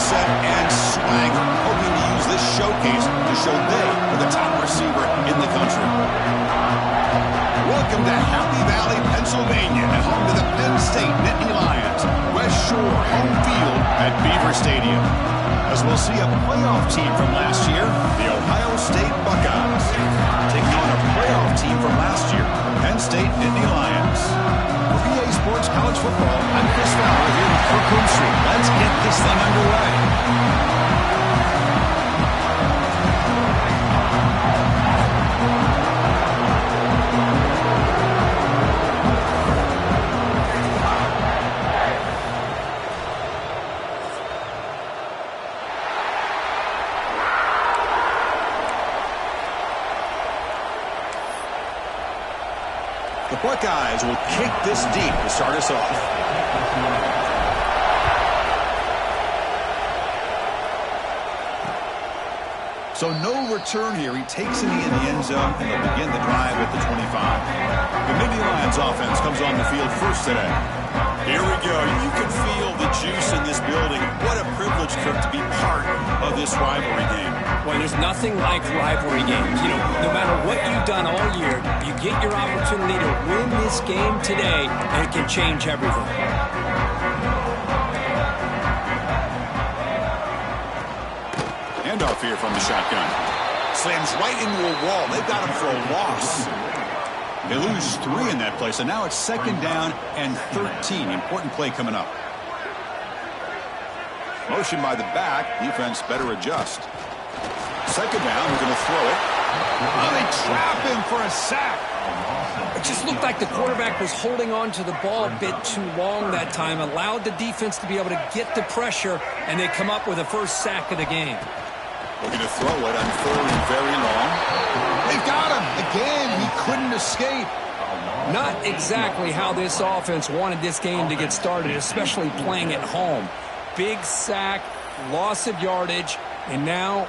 set and swagger, hoping to use this showcase to show they are the top receiver in the country. Welcome to Happy Valley, Pennsylvania, and home to the Penn State Nittany Lions. West Shore home field at Beaver Stadium. As we'll see a playoff team from last year, the Ohio State Buckeyes, taking on a playoff team from last year, Penn State Nittany Lions. For EA Sports College Football, I'm Chris Fowler here with Kirk Street. Let's get this thing underway. The Buckeyes will kick this deep to start us off. So no return here. He takes it in the end zone, and they'll begin the drive at the 25. The Nittany Lions offense comes on the field first today. Here we go. You can feel the juice in this building. What a privilege, Kirk, to be part of this rivalry game. Well, there's nothing like rivalry games. You know, no matter what you've done all year, you get your opportunity to win this game today, and it can change everything. Handoff here from the shotgun. Slams right into a wall. They've got him for a loss. They lose 3 in that play, so now it's second down and 13. Important play coming up. Motion by the back. Defense better adjust. Second down, we're going to throw it. Oh, they trap him for a sack. It just looked like the quarterback was holding on to the ball a bit too long that time, allowed the defense to be able to get the pressure, and they come up with the first sack of the game. Looking to throw it on 3rd and very long. They've got him. Again, he couldn't escape. Not exactly how this offense wanted this game to get started, especially playing at home. Big sack, loss of yardage, and now...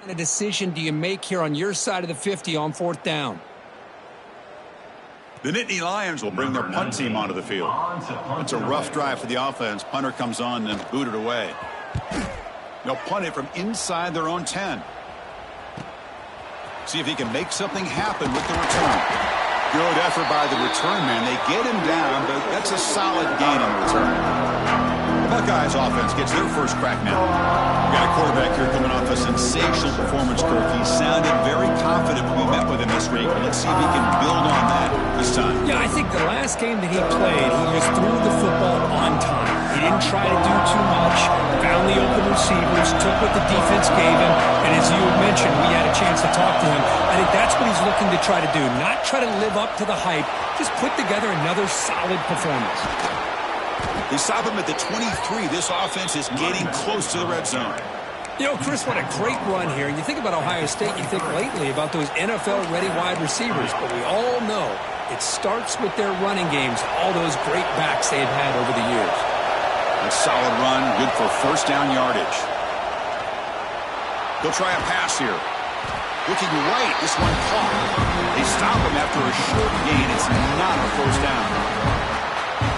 kind of decision do you make here on your side of the 50 on 4th down? The Nittany Lions will bring their punt team onto the field. It's a rough drive for the offense. Punter comes on and booted away. They'll punt it from inside their own 10. See if he can make something happen with the return. Good effort by the return man. They get him down, but that's a solid gain on the return. The Buckeyes offense gets their first crack now. We got a quarterback here coming off a sensational performance, Kirk. He sounded very confident when we met with him this week. Let's see if he can build on that this time. Yeah, I think the last game that he played, he just threw the football on time. He didn't try to do too much, found the open receivers, took what the defense gave him, and as you had mentioned, we had a chance to talk to him. I think that's what he's looking to try to do, not try to live up to the hype, just put together another solid performance. They stop him at the 23. This offense is getting close to the red zone. You know, Chris, what a great run here. And you think about Ohio State, you think lately about those NFL-ready wide receivers. But we all know it starts with their running games, all those great backs they've had over the years. A solid run, good for first down yardage. They'll try a pass here. Looking right, this one caught. They stop him after a short gain. It's not a first down.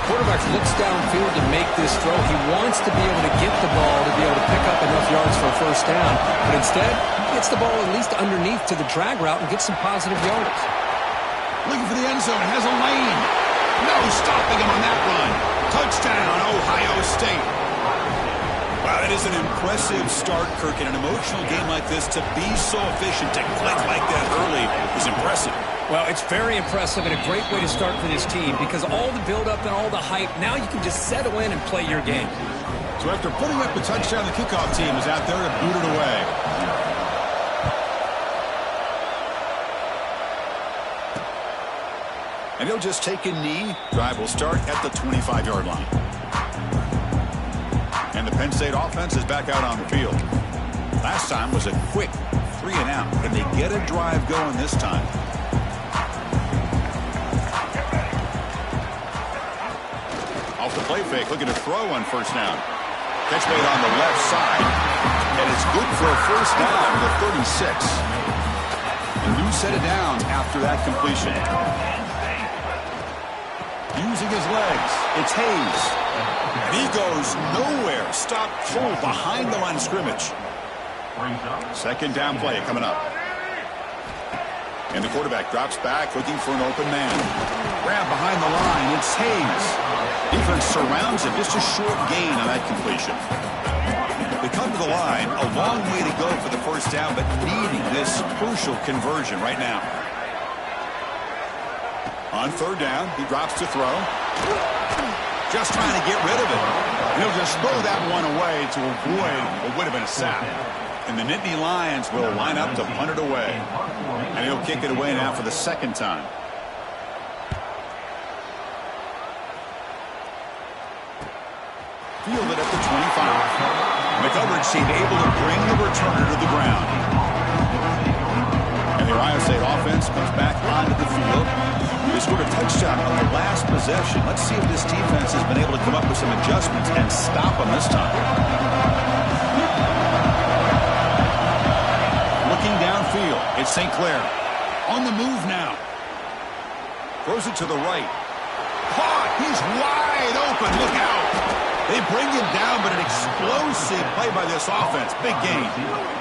Quarterback looks downfield to make this throw. He wants to be able to get the ball to be able to pick up enough yards for a first down. But instead, he gets the ball at least underneath to the drag route and gets some positive yardage. Looking for the end zone. Has a lane. No stopping him on that run. Touchdown, Ohio State. Wow, that is an impressive start, Kirk. In an emotional game like this, to be so efficient, to click like that early is impressive. Well, it's very impressive and a great way to start for this team because all the build-up and all the hype, now you can just settle in and play your game. So after putting up the touchdown, the kickoff team is out there to boot it away. And he'll just take a knee. Drive will start at the 25-yard line. And the Penn State offense is back out on the field. Last time was a quick 3 and out. Can they get a drive going this time? Off the play fake, looking to throw on first down. Catch made on the left side. And it's good for a first down to 36. A new set of downs after that completion. Using his legs, it's Hayes. And he goes nowhere. Stop cold behind the line of scrimmage. Second down play coming up. And the quarterback drops back looking for an open man. Grab behind the line. It's Hayes. Defense surrounds him. Just a short gain on that completion. They come to the line. A long way to go for the first down, but needing this crucial conversion right now. On third down, he drops to throw. Just trying to get rid of it. And he'll just throw that one away to avoid what would have been a sack. And the Nittany Lions will line up to punt it away. And he'll kick it away now for the second time. Fielded at the 25. And the coverage team able to bring the returner to the ground. And the Ohio State offense comes back onto the field. They scored a touchdown on the last possession. Let's see if this defense has been able to come up with some adjustments and stop them this time. Looking downfield, it's St. Clair. On the move now. Throws it to the right. Caught! He's wide open. Look out! They bring him down, but an explosive play by this offense. Big gain.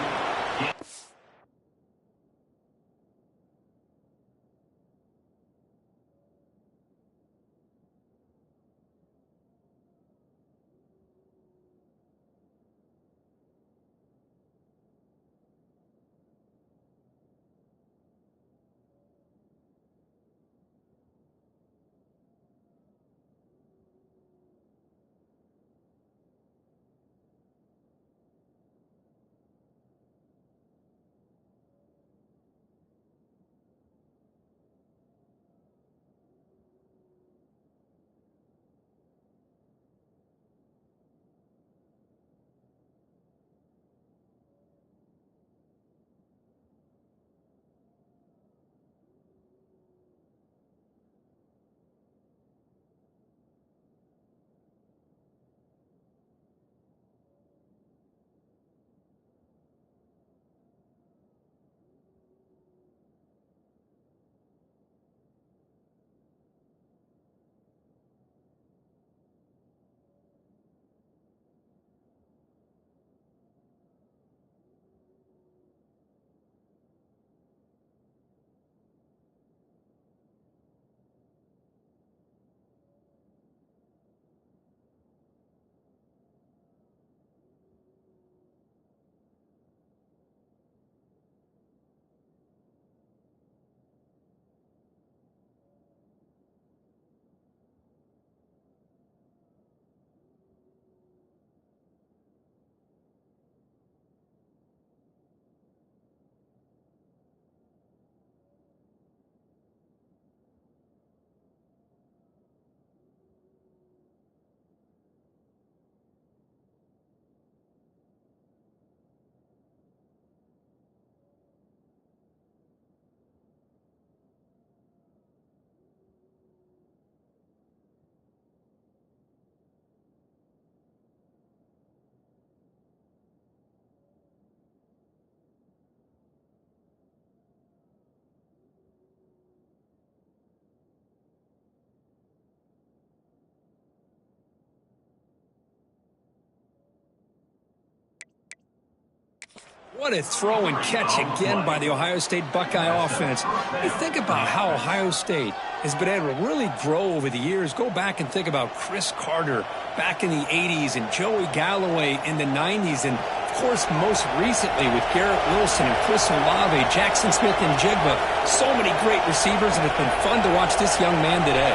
What a throw and catch again by the Ohio State Buckeye offense. You think about how Ohio State has been able to really grow over the years. Go back and think about Chris Carter back in the 80s and Joey Galloway in the 90s. And, of course, most recently with Garrett Wilson and Chris Olave, Jackson Smith and Jigba. So many great receivers, and it's been fun to watch this young man today.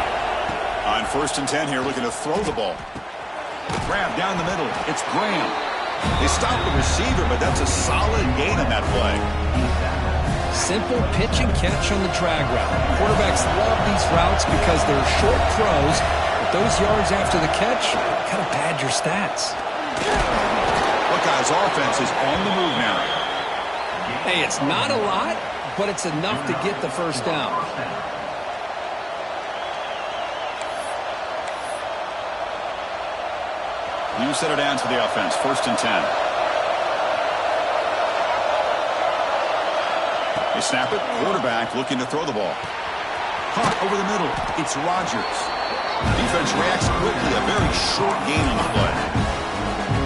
On 1st and 10 here, looking to throw the ball. Grab down the middle. It's Graham. They stop the receiver, but that's a solid gain on that play. Simple pitch and catch on the drag route. Quarterbacks love these routes because they're short throws, but those yards after the catch kind of pad your stats. Buckeyes offense is on the move now. Hey, it's not a lot, but it's enough to get the first down. You set it down to the offense. 1st and 10. They snap it. Quarterback looking to throw the ball. Caught over the middle. It's Rodgers. Defense reacts quickly. A very short gain on the play.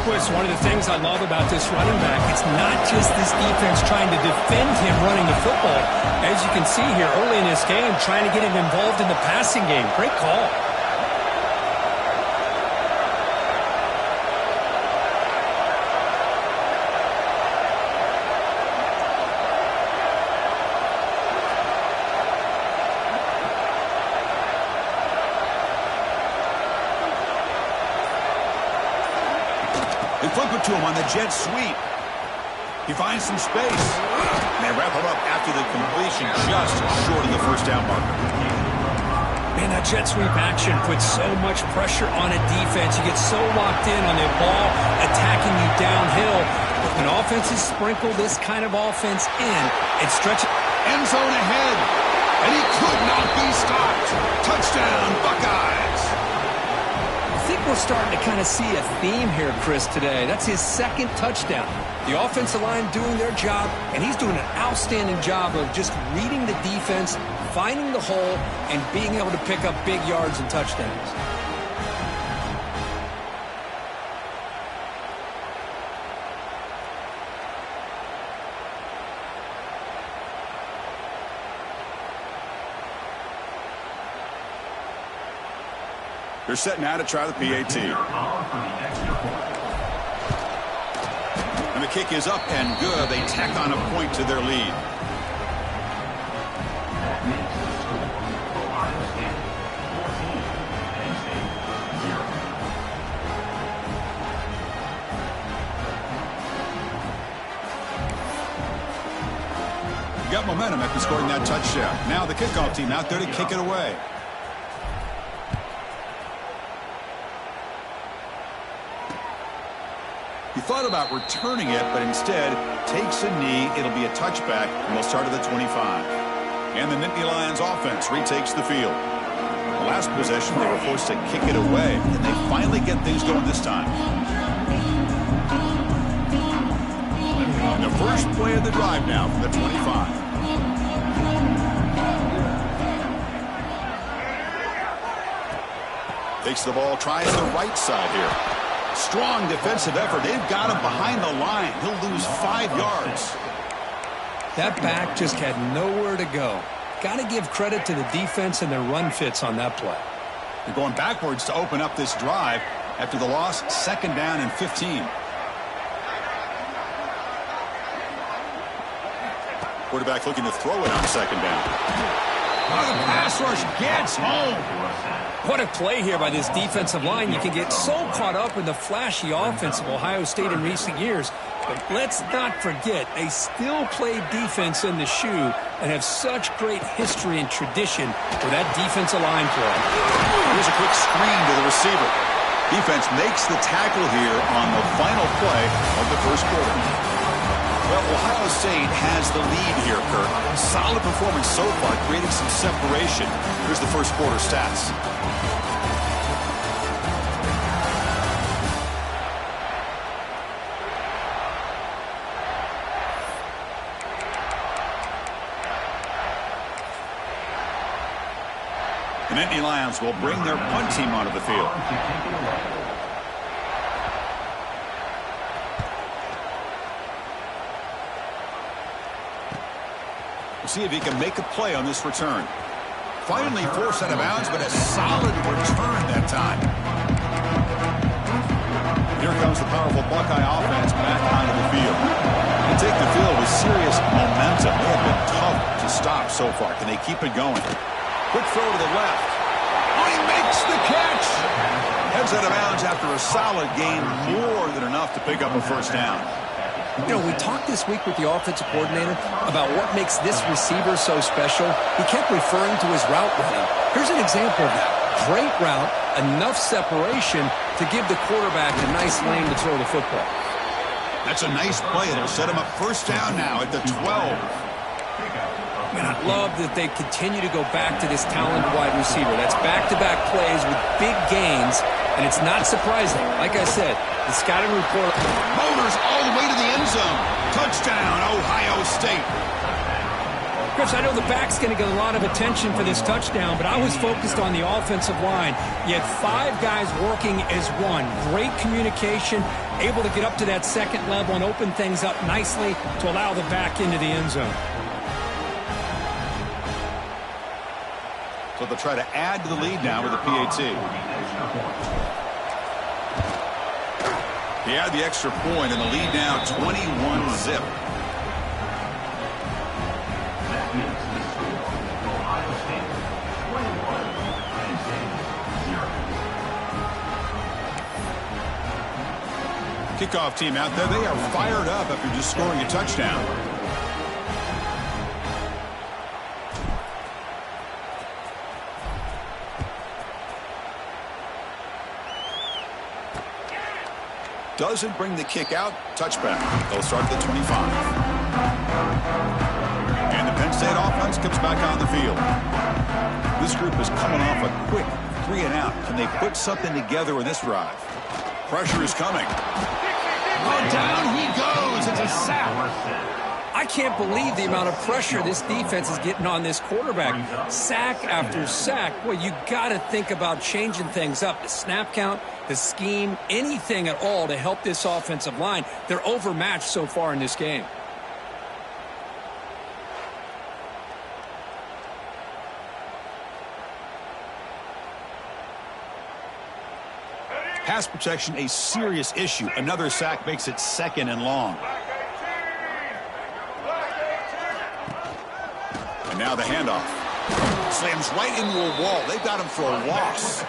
Chris, one of the things I love about this running back, it's not just this defense trying to defend him running the football. As you can see here early in this game, trying to get him involved in the passing game. Great call. They flip it to him on the jet sweep. He finds some space. And they wrap him up after the completion, just short of the first down marker. Man, that jet sweep action puts so much pressure on a defense. You get so locked in on the ball attacking you downhill. But when offenses sprinkle this kind of offense in, it stretches. End zone ahead. And he could not be stopped. Touchdown, Buckeyes. I think we're starting to kind of see a theme here, Chris, today. That's his 2nd touchdown. The offensive line doing their job, and he's doing an outstanding job of just reading the defense, finding the hole, and being able to pick up big yards and touchdowns. They're set now to try the PAT. And the kick is up and good. They tack on a point to their lead. You got momentum after scoring that touchdown. Now the kickoff team out there to kick it away. He thought about returning it, but instead takes a knee. It'll be a touchback, and they'll start at the 25. And the Nittany Lions offense retakes the field. The last possession, they were forced to kick it away, and they finally get things going this time. And the first play of the drive now from the 25. Takes the ball, tries the right side here. Strong defensive effort. They've got him behind the line. He'll lose 5 yards. That back just had nowhere to go. Got to give credit to the defense and their run fits on that play. They're going backwards to open up this drive after the loss. 2nd down and 15. Quarterback looking to throw it on 2nd down. Oh, the pass rush gets home. What a play here by this defensive line. You can get so caught up in the flashy offense of Ohio State in recent years. But let's not forget, they still play defense in the shoe and have such great history and tradition for that defensive line play. Here's a quick screen to the receiver. Defense makes the tackle here on the final play of the first quarter. Well, Ohio State has the lead here, Kurt. Solid performance so far, creating some separation. Here's the first quarter stats. The Nittany Lions will bring their punt team onto the field. See if he can make a play on this return. Finally forced out of bounds, but a solid return that time. Here comes the powerful Buckeye offense back onto the field. They take the field with serious momentum. They have been tough to stop so far. Can they keep it going? Quick throw to the left. Oh, he makes the catch. Heads out of bounds after a solid gain, more than enough to pick up a first down. You know, we talked this week with the offensive coordinator about what makes this receiver so special. He kept referring to his route running. Here's an example of that. Great route, enough separation to give the quarterback a nice lane to throw the football. That's a nice play. It'll set him up first down now at the 12. And I love that they continue to go back to this talented wide receiver. That's back-to-back plays with big gains, and it's not surprising. Like I said, the scouting report. Motors all the way to the end zone. Touchdown, Ohio State. Chris, I know the back's going to get a lot of attention for this touchdown, but I was focused on the offensive line. You had 5 guys working as one. Great communication, able to get up to that second level and open things up nicely to allow the back into the end zone. So they'll try to add to the lead now with a PAT. He had the extra point, and the lead now 21-zip. Kickoff team out there. They are fired up after just scoring a touchdown. Doesn't bring the kick out. Touchback. They'll start at the 25. And the Penn State offense comes back on the field. This group is coming off a quick 3-and-out. Can they put something together in this drive? Pressure is coming. Oh, down he goes. It's a sack. I can't believe the amount of pressure this defense is getting on this quarterback. Sack after sack. Well, you got to think about changing things up. The snap count, the scheme, anything at all to help this offensive line. They're overmatched so far in this game. Pass protection, a serious issue. Another sack makes it 2nd and long. And now the handoff. Slams right into a wall. They've got him for a loss.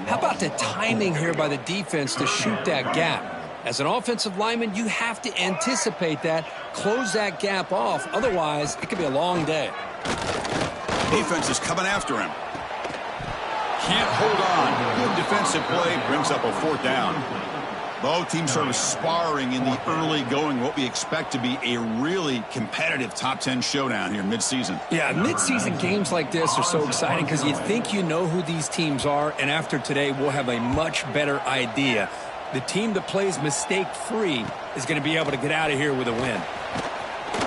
How about the timing here by the defense to shoot that gap? As an offensive lineman, you have to anticipate that, close that gap off. Otherwise, it could be a long day. Defense is coming after him. Can't hold on. Good defensive play brings up a 4th down. Both teams sort of sparring in the early going, what we expect to be a really competitive top 10 showdown here mid-season. Yeah, mid-season games like this are so exciting because you think you know who these teams are, and after today, we'll have a much better idea. The team that plays mistake-free is going to be able to get out of here with a win.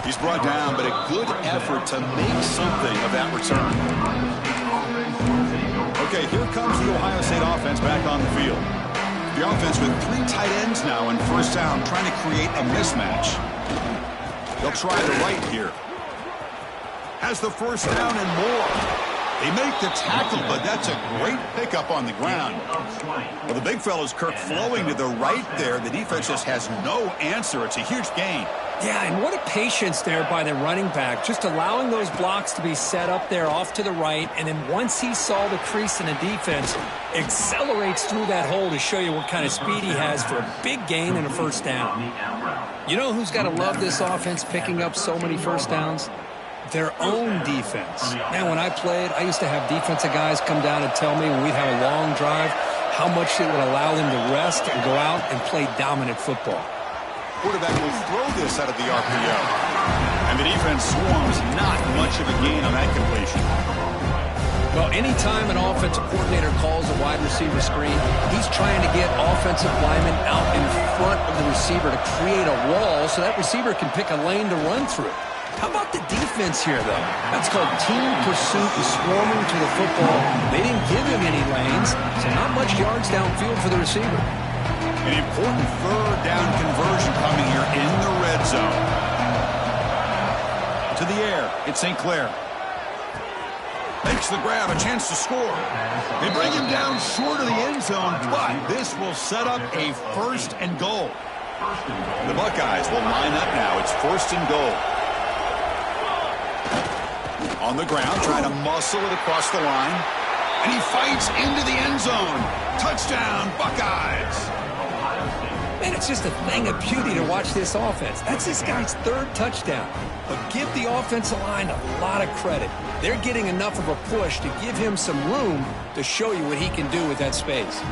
He's brought down, but a good effort to make something of that return. Okay, here comes the Ohio State offense back on the field. The offense with 3 tight ends now in first down, trying to create a mismatch. They'll try the right here. Has the first down and more. They make the tackle, but that's a great pickup on the ground. Well, the big fella's Kirk flowing to the right there. The defense just has no answer. It's a huge gain. Yeah, and what a patience there by the running back, just allowing those blocks to be set up there off to the right, and then once he saw the crease in the defense, accelerates through that hole to show you what kind of speed he has for a big gain and a first down. You know who's got to love this offense picking up so many first downs? Their own defense. Man, when I played, I used to have defensive guys come down and tell me when we'd have a long drive how much it would allow them to rest and go out and play dominant football. Quarterback will throw this out of the RPO. And the defense swarms not much of a gain on that completion. Well, anytime an offensive coordinator calls a wide receiver screen, he's trying to get offensive linemen out in front of the receiver to create a wall so that receiver can pick a lane to run through. How about the defense here, though? That's called team pursuit and swarming to the football. They didn't give him any lanes, so not much yards downfield for the receiver. An important 3rd down conversion coming here in the red zone. To the air. It's St. Clair. Makes the grab, a chance to score. They bring him down short of the end zone, but this will set up a 1st and goal. The Buckeyes will line up now. It's 1st and goal. On the ground, trying to muscle it across the line. And he fights into the end zone. Touchdown, Buckeyes. Man, it's just a thing of beauty to watch this offense. That's this guy's 3rd touchdown. But give the offensive line a lot of credit. They're getting enough of a push to give him some room to show you what he can do with that space.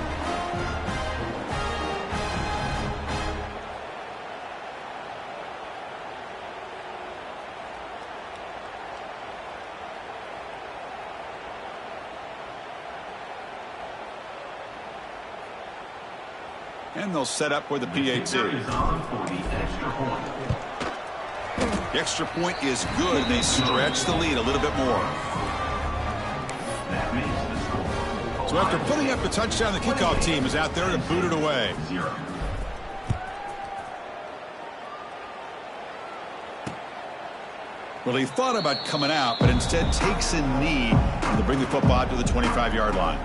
And they'll set up for the PAT. The extra point is good. They stretch the lead a little bit more. So after putting up a touchdown, the kickoff team is out there to boot it away. Well, he thought about coming out, but instead takes a knee to bring the football out to the 25-yard line.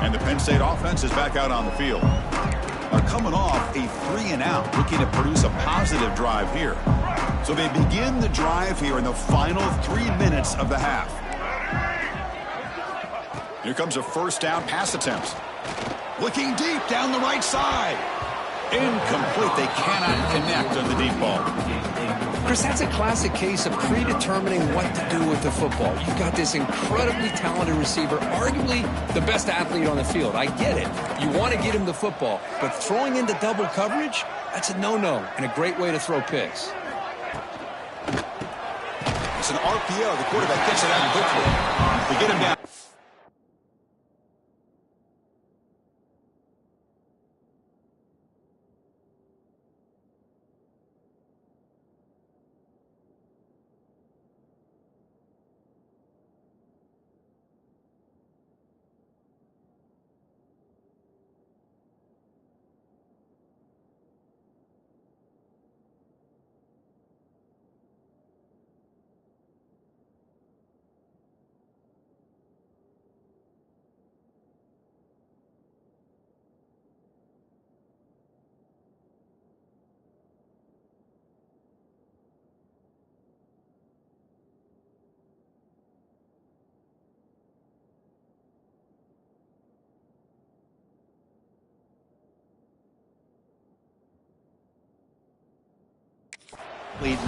And the Penn State offense is back out on the field. Are coming off a 3-and-out, looking to produce a positive drive here. So they begin the drive here in the final 3 minutes of the half. Here comes a 1st down pass attempt. Looking deep down the right side. Incomplete. They cannot connect on the deep ball. Chris, that's a classic case of predetermining what to do with the football. You've got this incredibly talented receiver, arguably the best athlete on the field. I get it. You want to get him the football, but throwing into double coverage, that's a no-no and a great way to throw picks. It's an RPO. The quarterback gets it out quickly to get him down.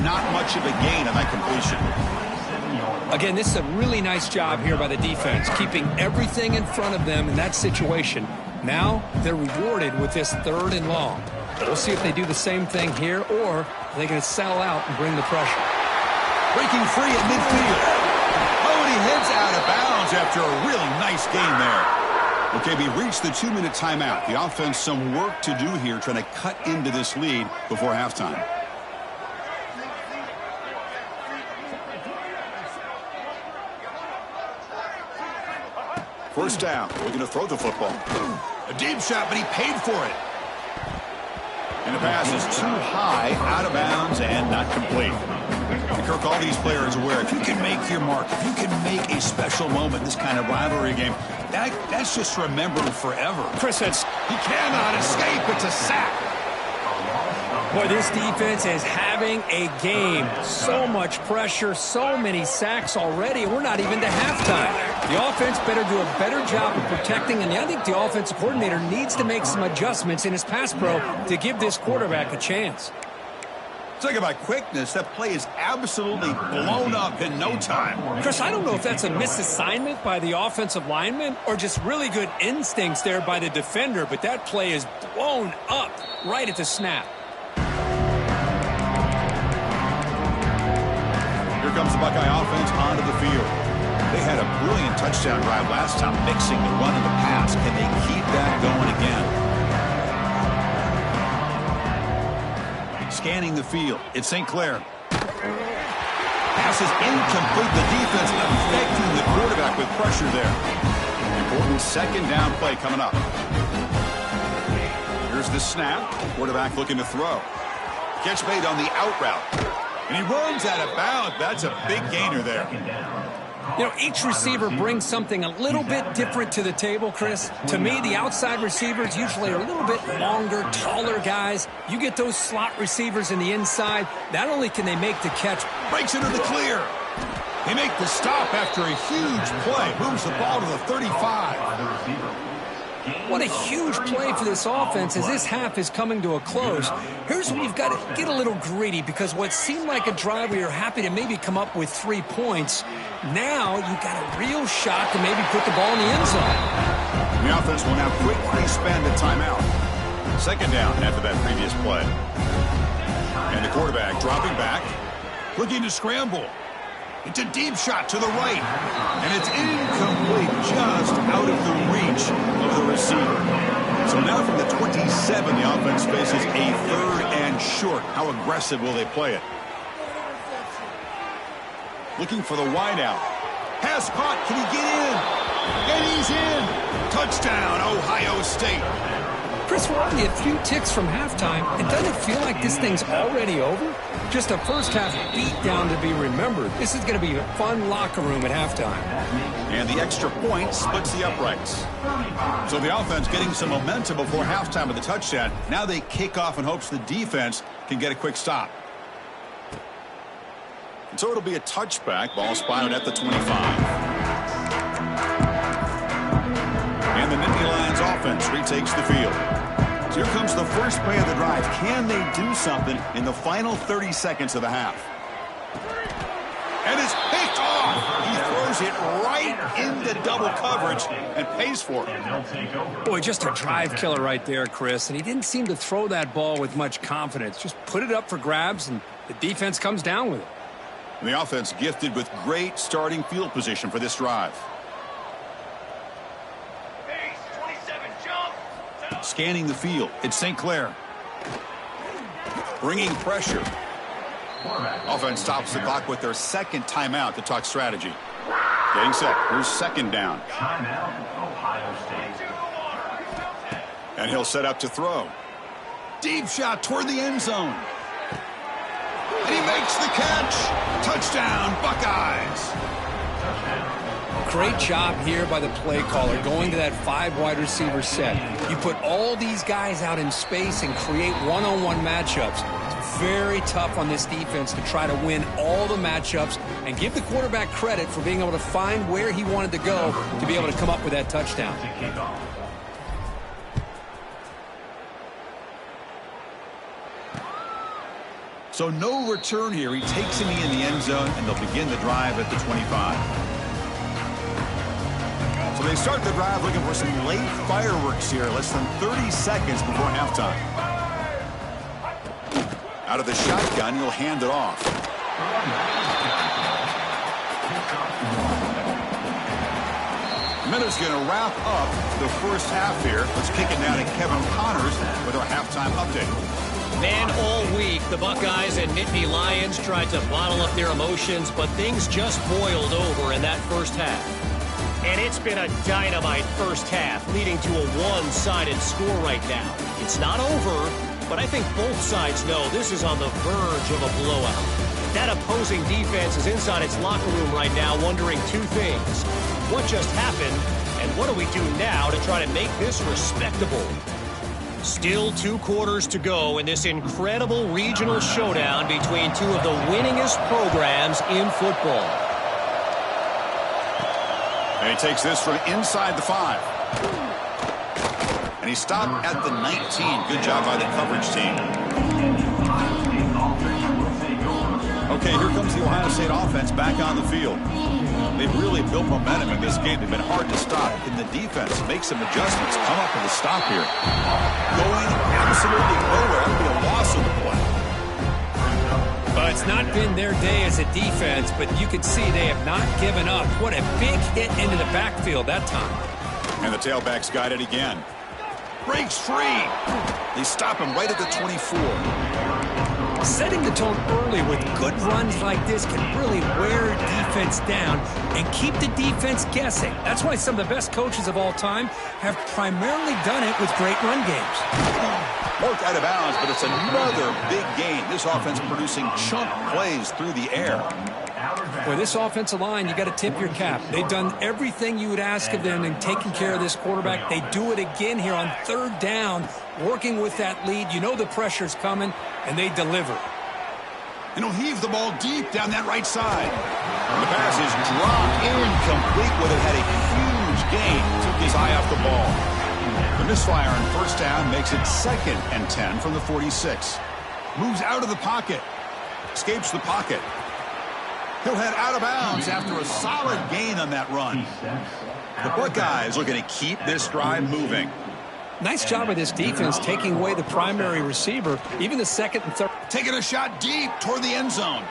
Not much of a gain on that completion. Again, this is a really nice job here by the defense, keeping everything in front of them in that situation. Now they're rewarded with this 3rd and long. We'll see if they do the same thing here, or are they going to settle out and bring the pressure. Breaking free at midfield. Oh, and he heads out of bounds after a really nice gain there. Okay, we reached the 2-minute timeout. The offense some work to do here, trying to cut into this lead before halftime. First down. We're going to throw the football. A deep shot, but he paid for it. And the pass is too high, out of bounds, and not complete. And Kirk, all these players aware, if you can make your mark, if you can make a special moment, this kind of rivalry game, that's just remembered forever. Chris, he cannot escape. It's a sack. Boy, this defense is having a game. So much pressure, so many sacks already. We're not even to halftime. The offense better do a better job of protecting, and I think the offensive coordinator needs to make some adjustments in his pass pro to give this quarterback a chance. Talk about quickness. That play is absolutely blown up in no time. Chris, I don't know if that's a misassignment by the offensive lineman or just really good instincts there by the defender, but that play is blown up right at the snap. Here comes the Buckeye offense onto the field. They had a brilliant touchdown drive last time, mixing the run and the pass. Can they keep that going again? Scanning the field. It's St. Clair. Pass is incomplete. The defense affecting the quarterback with pressure there. Important 2nd down play coming up. Here's the snap. Quarterback looking to throw. Catch made on the out route. And he runs out of bounds. That's a big gainer there. You know, each receiver brings something a little bit different to the table, Chris. To me, the outside receivers usually are a little bit longer, taller guys. You get those slot receivers in the inside, not only can they make the catch. Breaks into the clear. They make the stop after a huge play. Moves the ball to the 35. What a huge play for this offense as this half is coming to a close. Here's where you've got to get a little greedy, because what seemed like a drive where you're happy to maybe come up with 3 points, now you've got a real shot to maybe put the ball in the end zone. The offense will now quickly spend a timeout. Second down after that previous play. And the quarterback dropping back, looking to scramble. It's a deep shot to the right. And it's incomplete, just out of the reach of the receiver. So now from the 27, the offense faces a 3rd and short. How aggressive will they play it? Looking for the wideout. Pass caught. Can he get in? And he's in. Touchdown, Ohio State. Chris, we're only a few ticks from halftime. And doesn't it feel like this thing's already over? Just a first-half beatdown to be remembered. This is going to be a fun locker room at halftime. And the extra point splits the uprights. So the offense getting some momentum before halftime with the touchdown. Now they kick off in hopes the defense can get a quick stop. And so it'll be a touchback. Ball spotted at the 25. And the Nittany Lions offense retakes the field. So here comes the first play of the drive. Can they do something in the final 30 seconds of the half? And it's picked off. He throws it right into double coverage and pays for it. Boy, just a drive killer right there, Chris. And he didn't seem to throw that ball with much confidence. Just put it up for grabs, and the defense comes down with it. And the offense gifted with great starting field position for this drive. Scanning the field, it's St. Clair. Bringing pressure. Offense stops the clock with their second timeout to talk strategy. Getting set. Here's second down. And he'll set up to throw. Deep shot toward the end zone. And he makes the catch. Touchdown, Buckeyes. Great job here by the play caller going to that 5 wide receiver set. You put all these guys out in space and create one-on-one matchups. It's very tough on this defense to try to win all the matchups and give the quarterback credit for being able to find where he wanted to go to be able to come up with that touchdown. So no return here. He takes him in the end zone, and they'll begin the drive at the 25. So they start the drive looking for some late fireworks here, less than 30 seconds before halftime. Out of the shotgun, he'll hand it off. Miller's going to wrap up the first half here. Let's kick it down to Kevin Connors with our halftime update. Man, all week, the Buckeyes and Nittany Lions tried to bottle up their emotions, but things just boiled over in that first half. And it's been a dynamite first half, leading to a one-sided score right now. It's not over, but I think both sides know this is on the verge of a blowout. That opposing defense is inside its locker room right now wondering 2 things. What just happened, and what do we do now to try to make this respectable? Still 2 quarters to go in this incredible regional showdown between 2 of the winningest programs in football. And he takes this from inside the 5. And he stopped at the 19. Good job by the coverage team. Okay, here comes the Ohio State offense back on the field. They've really built momentum in this game. They've been hard to stop. Can the defense make some adjustments? Come up with a stop here. Going absolutely nowhere. That would be a loss of the play. Well, it's not been their day as a defense, but you can see they have not given up. What a big hit into the backfield that time. And the tailback's got it again. Breaks free. They stop him right at the 24. Setting the tone early with good runs like this can really wear a defense down and keep the defense guessing. That's why some of the best coaches of all time have primarily done it with great run games. Worked out of bounds, but it's another big gain. This offense producing chunk plays through the air. Boy, this offensive line, you got to tip your cap. They've done everything you would ask of them in taking care of this quarterback. They do it again here on third down, working with that lead. You know the pressure's coming, and they deliver. And he'll heave the ball deep down that right side. The pass is dropped incomplete, where they had a huge gain. Took his eye off the ball. The misfire on first down makes it 2nd and 10 from the 46. Moves out of the pocket. Escapes the pocket. He'll head out of bounds after a solid gain on that run. The Buckeyes looking to keep this drive moving. Nice job of this defense taking away the primary receiver, even the second and third. Taking a shot deep toward the end zone.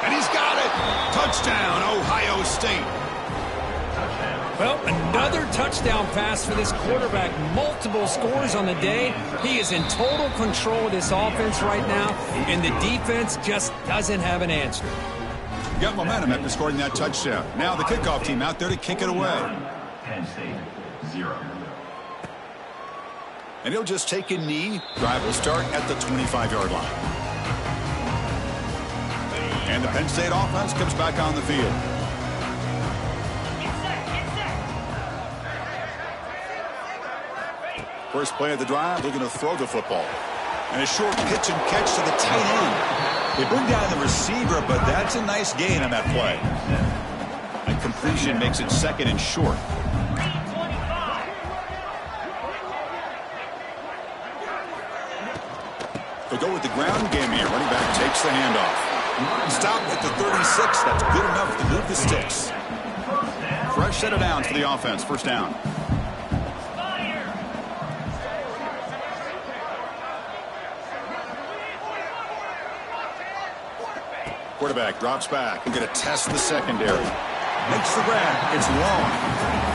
And he's got it. Touchdown, Ohio State. Well, another touchdown pass for this quarterback. Multiple scores on the day. He is in total control of this offense right now, and the defense just doesn't have an answer. Got momentum after scoring that touchdown. Now the kickoff team out there to kick it away. Penn State, 0. And he'll just take a knee. Drive will start at the 25-yard line. And the Penn State offense comes back on the field. First play of the drive, looking to throw the football. And a short pitch and catch to the tight end. They bring down the receiver, but that's a nice gain on that play. And completion makes it 2nd and short. They'll go with the ground game here. Running back takes the handoff. Stop at the 36. That's good enough to move the sticks. Fresh set of downs for the offense. First down. Quarterback drops back. We're going to test the secondary. Makes the grab. It's long.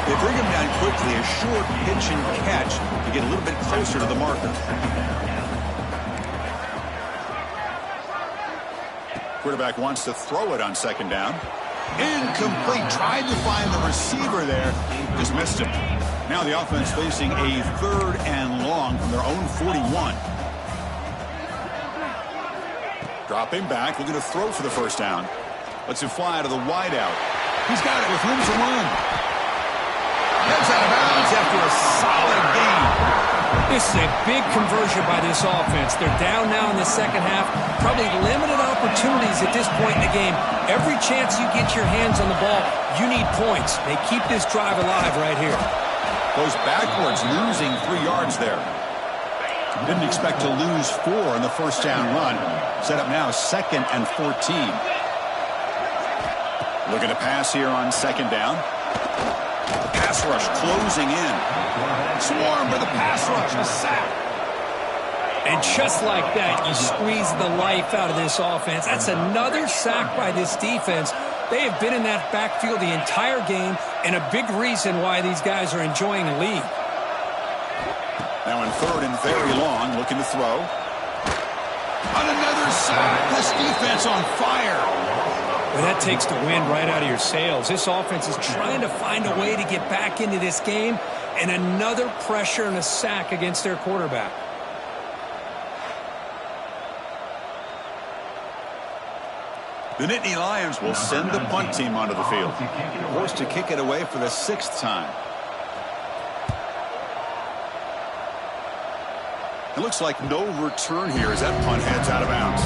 They bring him down quickly. A short pitch and catch to get a little bit closer to the marker. Quarterback wants to throw it on 2nd down. Incomplete. Tried to find the receiver there. Just missed him. Now the offense facing a 3rd and long from their own 41. Dropping back, looking to throw for the first down. Lets him fly out of the wideout. He's got it with room to run. Heads out of bounds after a solid gain. This is a big conversion by this offense. They're down now in the second half. Probably limited opportunities at this point in the game. Every chance you get your hands on the ball, you need points. They keep this drive alive right here. Goes backwards, losing 3 yards there. Didn't expect to lose 4 in the first down run. Set up now 2nd and 14. Looking to pass here on 2nd down. The pass rush closing in. Swarmed by the pass rush. A sack. And just like that, you squeeze the life out of this offense. That's another sack by this defense. They have been in that backfield the entire game, and a big reason why these guys are enjoying a lead. Now in 3rd and very long, looking to throw. On another sack, this defense on fire. Well, that takes the wind right out of your sails. This offense is trying to find a way to get back into this game, and another pressure and a sack against their quarterback. The Nittany Lions will send the punt team onto the field. Forced to kick it away for the 6th time. It looks like no return here as that punt heads out of bounds.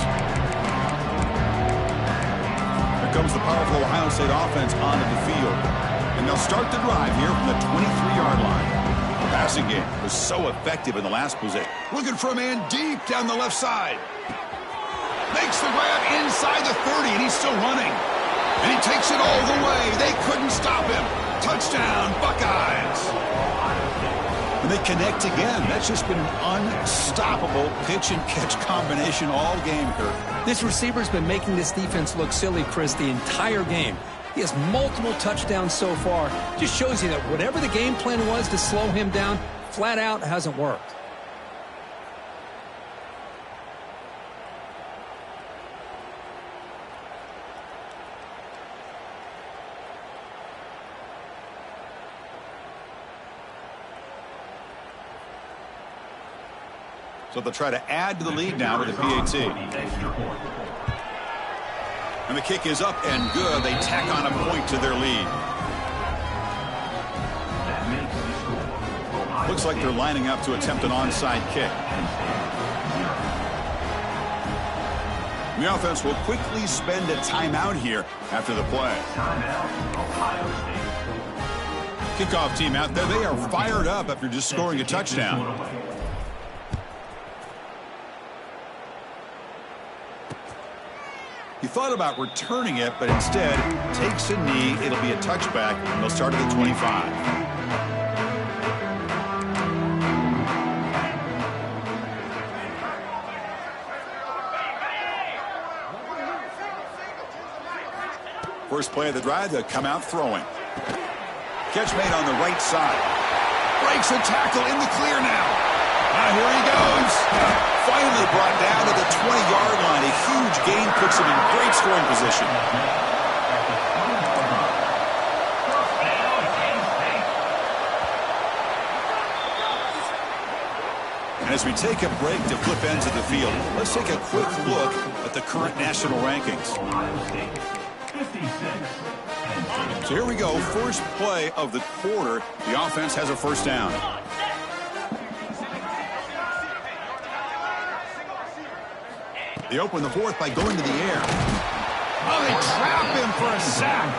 Here comes the powerful Ohio State offense onto the field. And they'll start the drive here from the 23-yard line. The passing game was so effective in the last possession. Looking for a man deep down the left side. Makes the grab inside the 30, and he's still running. And he takes it all the way. They couldn't stop him. Touchdown, Buckeyes. And they connect again. That's just been an unstoppable pitch and catch combination all game here. This receiver's been making this defense look silly, Chris, the entire game. He has multiple touchdowns so far. Just shows you that whatever the game plan was to slow him down, flat out hasn't worked. So they'll try to add to the lead now with the PAT. And the kick is up and good. They tack on a point to their lead. Looks like they're lining up to attempt an onside kick. The offense will quickly spend a timeout here after the play. Kickoff team out there. They are fired up after just scoring a touchdown. He thought about returning it, but instead takes a knee. It'll be a touchback. They'll start at the 25. First play of the drive, they'll come out throwing. Catch made on the right side. Breaks a tackle in the clear now. Here he goes. Finally brought down to the 20-yard line. A huge gain puts him in great scoring position. And as we take a break to flip ends of the field, let's take a quick look at the current national rankings. So here we go. First play of the quarter. The offense has a first down. They open the fourth by going to the air. Oh, they trap him for a sack.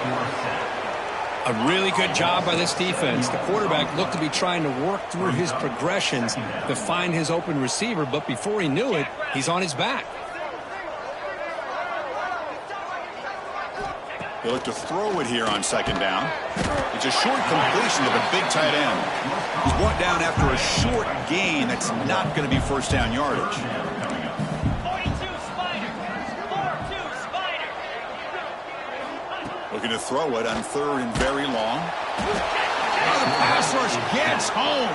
A really good job by this defense. The quarterback looked to be trying to work through his progressions to find his open receiver, but before he knew it, he's on his back. They look to throw it here on second down. It's a short completion to the big tight end. He's brought down after a short gain. That's not going to be first down yardage. Looking to throw it on third and very long. Oh, the pass rush gets home.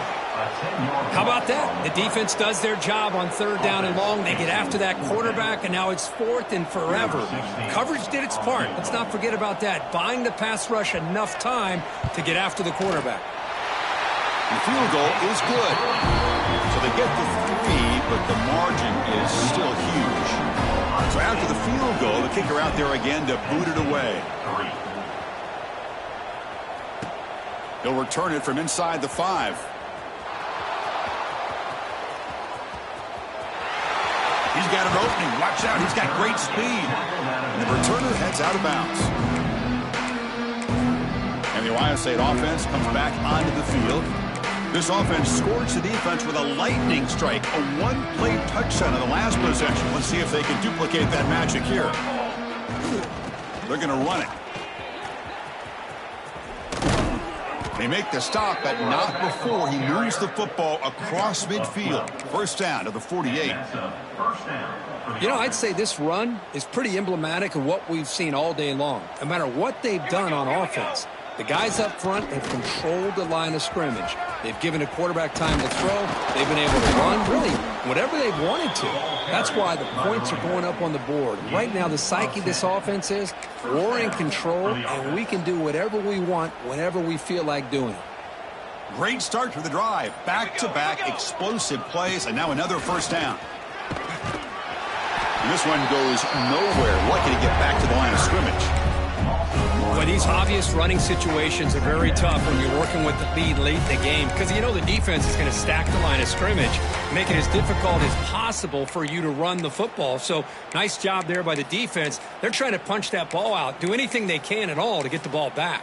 How about that? The defense does their job on third down and long. They get after that quarterback, and now it's fourth and forever. Coverage did its part. Let's not forget about that. Buying the pass rush enough time to get after the quarterback. The field goal is good. So they get the 3, but the margin is still huge. So after the field goal, the kicker out there again to boot it away. He'll return it from inside the 5. He's got an opening. Watch out. He's got great speed. And the returner heads out of bounds. And the Ohio State offense comes back onto the field. This offense scored the defense with a lightning strike, a one-play touchdown in the last possession. Let's see if they can duplicate that magic here. They're going to run it. They make the stop, but not before he moves the football across midfield. First down to the 48. You know, I'd say this run is pretty emblematic of what we've seen all day long. No matter what they've done on offense, the guys up front have controlled the line of scrimmage. They've given a quarterback time to throw. They've been able to run, really, whatever they've wanted to. That's why the points are going up on the board. Right now, the psyche of this offense is we're in control, and we can do whatever we want whenever we feel like doing it. Great start to the drive. Back-to-back explosive plays, and now another first down. And this one goes nowhere. Lucky to get back to the line of scrimmage. Well, these obvious running situations are very tough when you're working with the lead late in the game because you know the defense is going to stack the line of scrimmage, make it as difficult as possible for you to run the football. So nice job there by the defense. They're trying to punch that ball out, do anything they can at all to get the ball back.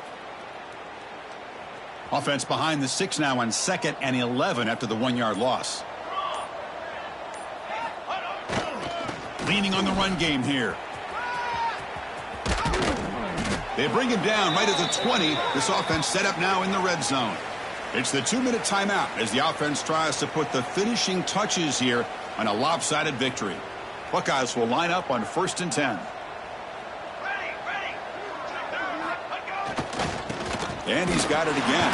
Offense behind the 6 now on 2nd and 11 after the 1-yard loss. Leaning on the run game here. They bring him down right at the 20. This offense set up now in the red zone. It's the 2-minute timeout as the offense tries to put the finishing touches here on a lopsided victory. Buckeyes will line up on 1st and 10. And he's got it again.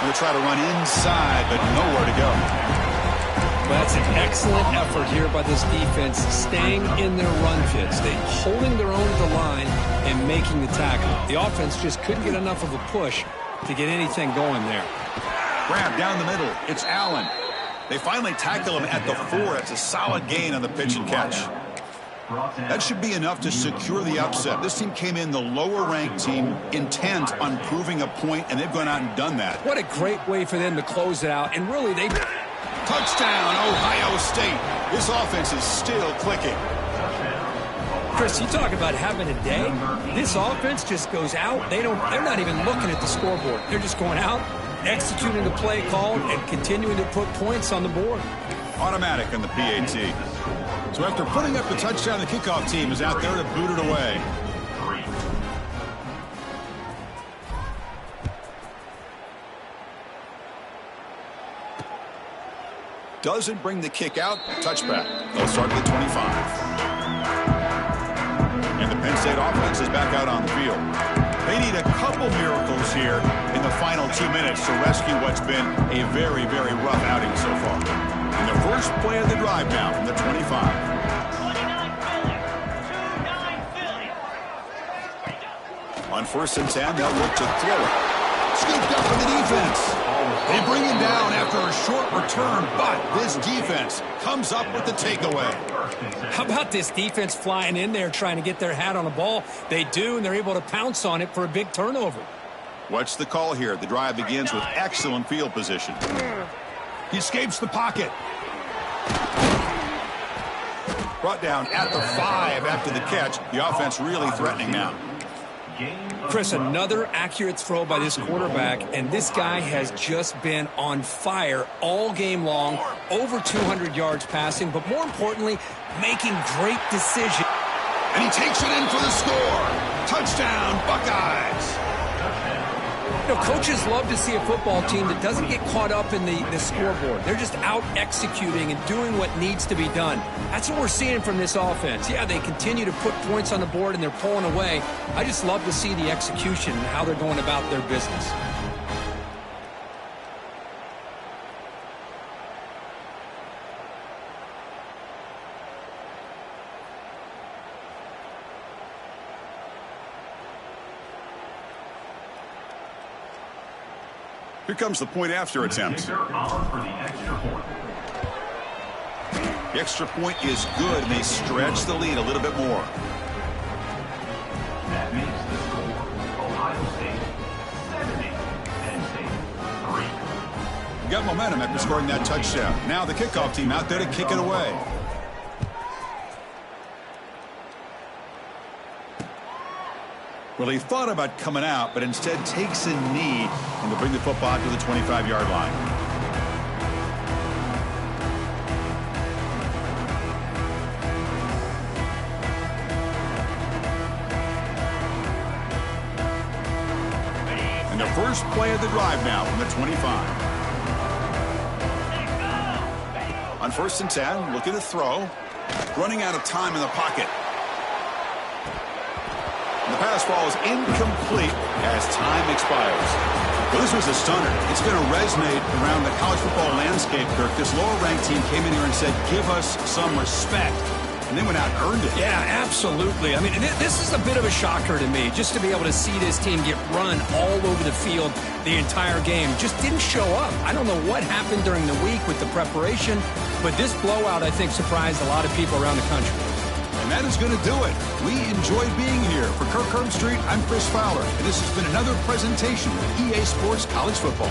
Going to try to run inside, but nowhere to go. Well, that's an excellent effort here by this defense, staying in their run fits. They holding their own at the line and making the tackle. The offense just couldn't get enough of a push to get anything going there. Grab down the middle. It's Allen. They finally tackle him at the 4. It's a solid gain on the pitch and catch. That should be enough to secure the upset. This team came in the lower-ranked team, intent on proving a point, and they've gone out and done that. What a great way for them to close it out. And really, they... Touchdown, Ohio State. This offense is still clicking. Chris, you talk about having a day. This offense just goes out. They're not even looking at the scoreboard. They're just going out, executing the play called, and continuing to put points on the board. Automatic on the PAT. So after putting up the touchdown, the kickoff team is out there to boot it away. Doesn't bring the kick out. Touchback. They'll start at the 25. And the Penn State offense is back out on the field. They need a couple miracles here in the final 2 minutes to rescue what's been a very, very rough outing so far. And the first play of the drive now from the 25. On 1st and 10, they'll look to throw it. Scooped up for the defense. They bring him down after a short return, but this defense comes up with the takeaway. How about this defense flying in there trying to get their hat on the ball? They do, and they're able to pounce on it for a big turnover. What's the call here? The drive begins with excellent field position. He escapes the pocket. Brought down at the 5 after the catch. The offense really threatening now. Chris, another accurate throw by this quarterback, and this guy has just been on fire all game long, over 200 yards passing, but more importantly, making great decisions. And he takes it in for the score. Touchdown, Buckeyes. You know, coaches love to see a football team that doesn't get caught up in the scoreboard. They're just out executing and doing what needs to be done. That's what we're seeing from this offense. Yeah, they continue to put points on the board and they're pulling away. I just love to see the execution and how they're going about their business. Here comes the point after attempt. The extra point is good, and they stretch the lead a little bit more. That makes the score Ohio State 70, Penn State 3. Got momentum after scoring that touchdown. Now the kickoff team out there to kick it away. Well, he thought about coming out, but instead takes a knee and to bring the football to the 25-yard line. And the first play of the drive now from the 25. On 1st and 10, look at the throw. Running out of time in the pocket. The pass falls incomplete as time expires. Well, this was a stunner. It's going to resonate around the college football landscape, Kirk. This lower-ranked team came in here and said, give us some respect, and then went out and earned it. Yeah, absolutely. I mean, this is a bit of a shocker to me, just to be able to see this team get run all over the field the entire game. Just didn't show up. I don't know what happened during the week with the preparation, but this blowout, I think, surprised a lot of people around the country. And that is going to do it. We enjoyed being here. For Kirk Herbstreit, I'm Chris Fowler, and this has been another presentation of EA Sports College Football.